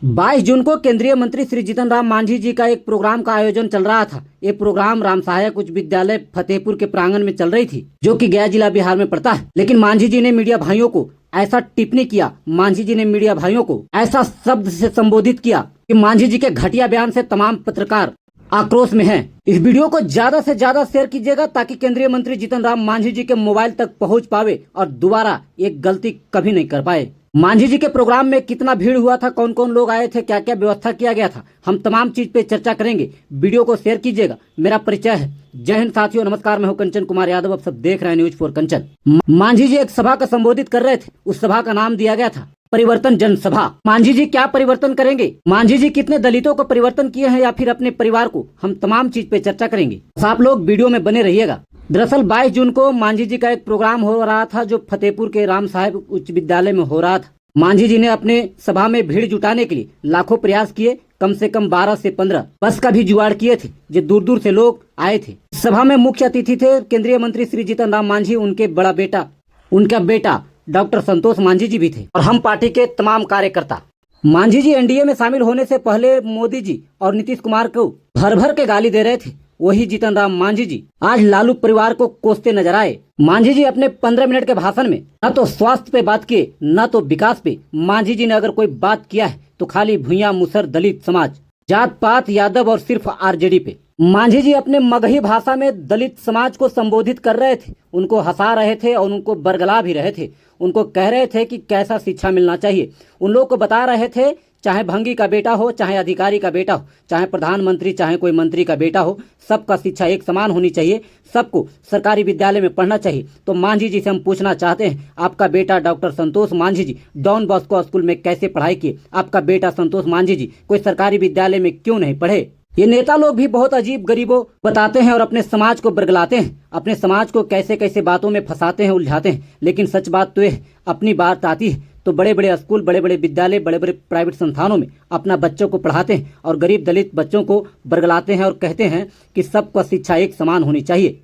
22 जून को केंद्रीय मंत्री श्री जीतन राम मांझी जी का एक प्रोग्राम का आयोजन चल रहा था। ये प्रोग्राम राम सहायक उच्च विद्यालय फतेहपुर के प्रांगण में चल रही थी, जो कि गया जिला बिहार में पड़ता है। लेकिन मांझी जी ने मीडिया भाइयों को ऐसा टिप्पणी किया, मांझी जी ने मीडिया भाइयों को ऐसा शब्द से संबोधित किया कि मांझी जी के घटिया बयान से तमाम पत्रकार आक्रोश में हैं। इस वीडियो को ज्यादा से ज्यादा शेयर कीजिएगा ताकि केंद्रीय मंत्री जीतन राम मांझी जी के मोबाइल तक पहुंच पावे और दोबारा एक गलती कभी नहीं कर पाए। मांझी जी के प्रोग्राम में कितना भीड़ हुआ था, कौन कौन लोग आए थे, क्या क्या व्यवस्था किया गया था, हम तमाम चीज पे चर्चा करेंगे। वीडियो को शेयर कीजिएगा। मेरा परिचय है। जय हिंद साथियों, नमस्कार। मैं हूं कंचन कुमार यादव। आप सब देख रहे हैं न्यूज फॉर कंचन। मांझी जी एक सभा का संबोधित कर रहे थे। उस सभा का नाम दिया गया था परिवर्तन जनसभा। मांझी जी क्या परिवर्तन करेंगे, मांझी जी कितने दलितों को परिवर्तन किए हैं या फिर अपने परिवार को, हम तमाम चीज पे चर्चा करेंगे। आप लोग वीडियो में बने रहिएगा। दरअसल 22 जून को मांझी जी का एक प्रोग्राम हो रहा था, जो फतेहपुर के राम साहेब उच्च विद्यालय में हो रहा था। मांझी जी ने अपने सभा में भीड़ जुटाने के लिए लाखों प्रयास किए। कम से कम 12 से 15 बस का भी जुगाड़ किए थे, जो दूर दूर से लोग आए थे। सभा में मुख्य अतिथि थे केंद्रीय मंत्री श्री जीतन राम मांझी, उनका बेटा डॉक्टर संतोष मांझी जी भी थे और हम पार्टी के तमाम कार्यकर्ता। मांझी जी एनडीए में शामिल होने से पहले मोदी जी और नीतीश कुमार को भर भर के गाली दे रहे थे। वही जीतन राम मांझी जी आज लालू परिवार को कोसते नजर आए। मांझी जी अपने 15 मिनट के भाषण में न तो स्वास्थ्य पे बात किए, न तो विकास पे। मांझी जी ने अगर कोई बात किया है तो खाली भूया, मुसर, दलित समाज, जात पात, यादव और सिर्फ आरजेडी पे। मांझी जी अपने मगही भाषा में दलित समाज को संबोधित कर रहे थे, उनको हंसा रहे थे और उनको बरगला भी रहे थे। उनको कह रहे थे कि कैसा शिक्षा मिलना चाहिए। उन लोग को बता रहे थे, चाहे भंगी का बेटा हो, चाहे अधिकारी का बेटा हो, चाहे प्रधानमंत्री, चाहे कोई मंत्री का बेटा हो, सबका शिक्षा एक समान होनी चाहिए, सबको सरकारी विद्यालय में पढ़ना चाहिए। तो मांझी जी से हम पूछना चाहते हैं, आपका बेटा डॉक्टर संतोष मांझी जी डॉन बॉस्को स्कूल में कैसे पढ़ाई किए? आपका बेटा संतोष मांझी जी कोई सरकारी विद्यालय में क्यों नहीं पढ़े? ये नेता लोग भी बहुत अजीब गरीबों बताते हैं और अपने समाज को बरगलाते हैं, अपने समाज को कैसे कैसे बातों में फंसाते हैं, उलझाते हैं। लेकिन सच बात तो यह, अपनी बात आती है तो बड़े बड़े स्कूल, बड़े बड़े विद्यालय, बड़े बड़े प्राइवेट संस्थानों में अपना बच्चों को पढ़ाते हैं और गरीब दलित बच्चों को बरगलाते हैं और कहते हैं कि सबका शिक्षा एक समान होनी चाहिए।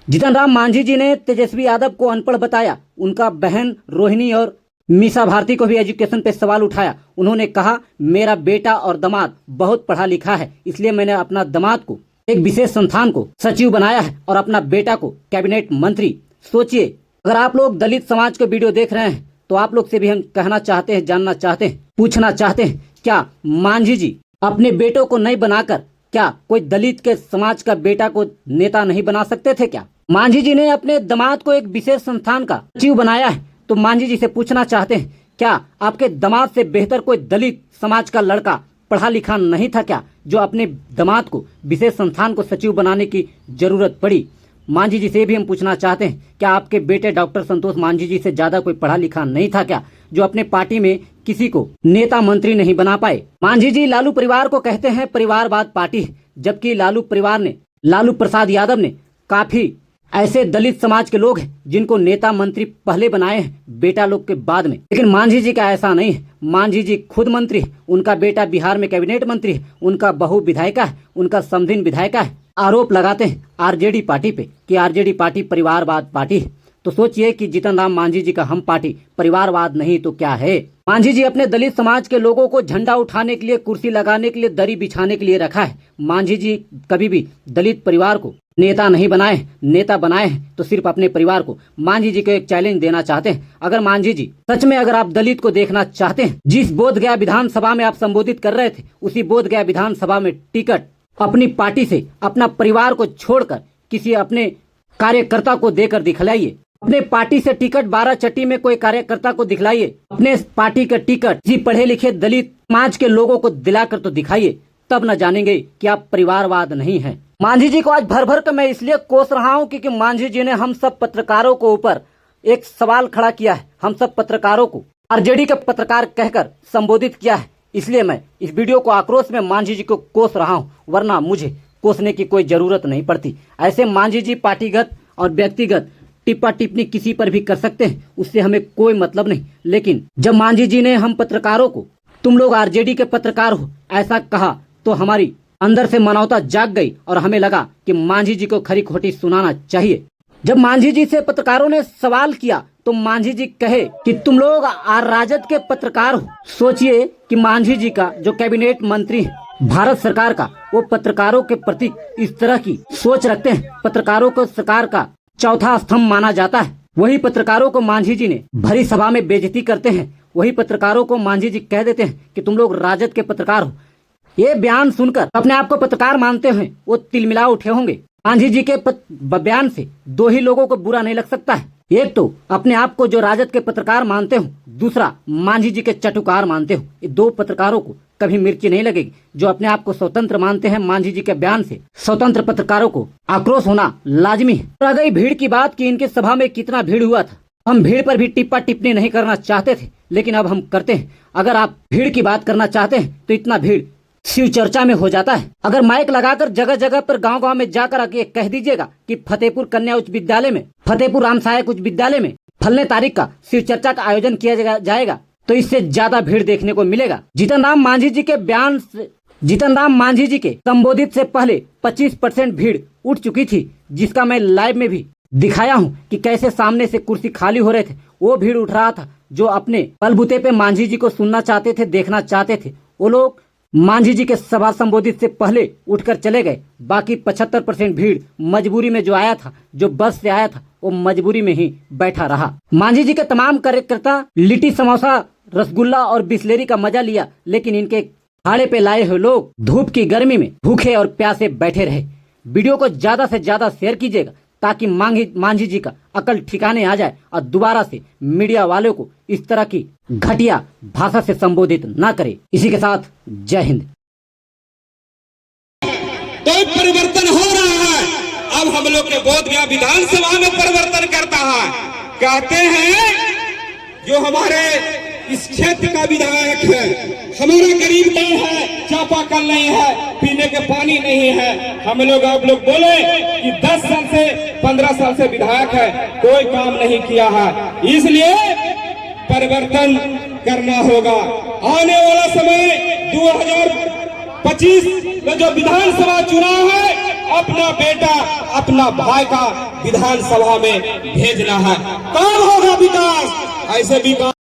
जीतन राम मांझी जी ने तेजस्वी यादव को अनपढ़ बताया। उनका बहन रोहिणी और मीसा भारती को भी एजुकेशन पे सवाल उठाया। उन्होंने कहा, मेरा बेटा और दामाद बहुत पढ़ा लिखा है, इसलिए मैंने अपना दामाद को एक विशेष संस्थान को सचिव बनाया है और अपना बेटा को कैबिनेट मंत्री। सोचिए, अगर आप लोग दलित समाज को वीडियो देख रहे हैं तो आप लोग से भी हम कहना चाहते हैं, जानना चाहते हैं, पूछना चाहते हैं, क्या मांझी जी अपने बेटों को नहीं बनाकर क्या कोई दलित के समाज का बेटा को नेता नहीं बना सकते थे? क्या मांझी जी ने अपने दामाद को एक विशेष संस्थान का सचिव बनाया है? तो मांझी जी से पूछना चाहते हैं, क्या आपके दामाद से बेहतर कोई दलित समाज का लड़का पढ़ा लिखा नहीं था क्या, जो अपने दामाद को विशेष संस्थान को सचिव बनाने की जरूरत पड़ी? मांझी जी से भी हम पूछना चाहते हैं, क्या आपके बेटे डॉक्टर संतोष मांझी जी से ज्यादा कोई पढ़ा लिखा नहीं था क्या, जो अपने पार्टी में किसी को नेता मंत्री नहीं बना पाए? मांझी जी लालू परिवार को कहते हैं परिवारवाद पार्टी है, जबकि लालू प्रसाद यादव ने काफी ऐसे दलित समाज के लोग हैं जिनको नेता मंत्री पहले बनाए हैं, बेटा लोग के बाद में। लेकिन मांझी जी का ऐसा नहीं है। मांझी जी खुद मंत्री है, उनका बेटा बिहार में कैबिनेट मंत्री है, उनका बहू विधायिका है, उनका समधिन विधायिका है। आरोप लगाते हैं आरजेडी पार्टी पे कि आरजेडी पार्टी परिवारवाद पार्टी है। तो सोचिए कि जीतन राम मांझी जी का हम पार्टी परिवारवाद नहीं तो क्या है? मांझी जी अपने दलित समाज के लोगों को झंडा उठाने के लिए, कुर्सी लगाने के लिए, दरी बिछाने के लिए रखा है। मांझी जी कभी भी दलित परिवार को नेता नहीं बनाए, नेता बनाए हैं तो सिर्फ अपने परिवार को। मांझी जी को एक चैलेंज देना चाहते हैं, अगर मांझी जी सच में अगर आप दलित को देखना चाहते हैं, जिस बोधगया विधानसभा में आप संबोधित कर रहे थे, उसी बोधगया विधानसभा में टिकट अपनी पार्टी से, अपना परिवार को छोड़कर किसी अपने कार्यकर्ता को देकर दिखलाइए। अपने पार्टी से टिकट 12 चट्टी में कोई कार्यकर्ता को दिखलाइए। अपने पार्टी का टिकट किसी पढ़े लिखे दलित समाज के लोगों को दिलाकर तो दिखाइए, तब न जानेंगे कि आप परिवारवाद नहीं है। मांझी जी को आज भर भर कर मैं इसलिए कोस रहा हूँ क्योंकि मांझी जी ने हम सब पत्रकारों को ऊपर एक सवाल खड़ा किया है। हम सब पत्रकारों को आरजेडी के पत्रकार कहकर संबोधित किया है, इसलिए मैं इस वीडियो को आक्रोश में मांझी जी को कोस रहा हूँ, वरना मुझे कोसने की कोई जरूरत नहीं पड़ती। ऐसे मांझी जी पार्टीगत और व्यक्तिगत टिप्पा टिप्पणी किसी पर भी कर सकते हैं, उससे हमें कोई मतलब नहीं। लेकिन जब मांझी जी ने हम पत्रकारों को, तुम लोग आरजेडी के पत्रकार हो, ऐसा कहा तो हमारी अंदर से मानवता जाग गई और हमें लगा कि मांझी जी को खरी खोटी सुनाना चाहिए। जब मांझी जी से पत्रकारों ने सवाल किया तो मांझी जी कहे कि तुम लोग राजद के पत्रकार हो। सोचिए कि मांझी जी का जो कैबिनेट मंत्री है भारत सरकार का, वो पत्रकारों के प्रति इस तरह की सोच रखते हैं। पत्रकारों को सरकार का चौथा स्तंभ माना जाता है। वही पत्रकारों को मांझी जी ने भरी सभा में बेइज्जती करते हैं। वही पत्रकारों को मांझी जी कह देते हैं कि तुम लोग राजद के पत्रकार हो। ये बयान सुनकर अपने आप को पत्रकार मानते हैं वो तिलमिला उठे होंगे। मांझी जी के बयान से दो ही लोगों को बुरा नहीं लग सकता है, एक तो अपने आप को जो राजद के पत्रकार मानते हो, दूसरा मांझी जी के चटुकार मानते हो। ये दो पत्रकारों को कभी मिर्ची नहीं लगेगी। जो अपने आप को स्वतंत्र मानते हैं मांझी जी के बयान से स्वतंत्र पत्रकारों को आक्रोश होना लाजमी है। और अगर भीड़ की बात की इनके सभा में कितना भीड़ हुआ था, हम भीड़ पर भी टिप्पा टिप्पणी नहीं करना चाहते थे, लेकिन अब हम करते हैं। अगर आप भीड़ की बात करना चाहते हैं तो इतना भीड़ शिव चर्चा में हो जाता है। अगर माइक लगाकर जगह जगह पर गांव गांव में जाकर आके कह दीजिएगा कि फतेहपुर कन्या उच्च विद्यालय में, फतेहपुर राम सहायक उच्च विद्यालय में फलने तारीख का शिव चर्चा का आयोजन किया जाएगा, तो इससे ज्यादा भीड़ देखने को मिलेगा। जीतन राम मांझी जी के बयान से, जीतन राम मांझी जी के संबोधित से पहले 25% भीड़ उठ चुकी थी, जिसका मैं लाइव में भी दिखाया हूं कि कैसे सामने से कुर्सी खाली हो रहे थे। वो भीड़ उठ रहा था जो अपने बलबूते पे मांझी जी को सुनना चाहते थे, देखना चाहते थे। वो लोग मांझी जी के सभा संबोधित से पहले उठकर चले गए। बाकी 75% भीड़ मजबूरी में जो आया था, जो बस से आया था, वो मजबूरी में ही बैठा रहा। मांझी जी के तमाम कार्यकर्ता लिट्टी समोसा रसगुल्ला और बिस्लेरी का मजा लिया, लेकिन इनके खाड़े पे लाए हुए लोग धूप की गर्मी में भूखे और प्यासे बैठे रहे। वीडियो को ज्यादा से ज्यादा शेयर कीजिएगा ताकि मांझी जी का अकल ठिकाने आ जाए और दोबारा से मीडिया वालों को इस तरह की घटिया भाषा से संबोधित ना करे। इसी के साथ जय हिंद। तो परिवर्तन हो रहा है। अब हम लोग के बोधगया विधानसभा में परिवर्तन करता है। कहते हैं जो हमारे इस क्षेत्र का विधायक है, हमारा गरीब नहीं है, चापाकल नहीं है, पीने के पानी नहीं है। हम लोग आप लोग बोले कि 10 साल से 15 साल से विधायक है, कोई काम नहीं किया है। इसलिए परिवर्तन करना होगा। आने वाला समय 2025 में जो विधानसभा चुनाव है, अपना बेटा अपना भाई का विधानसभा में भेजना है। कब होगा विकास? ऐसे विकास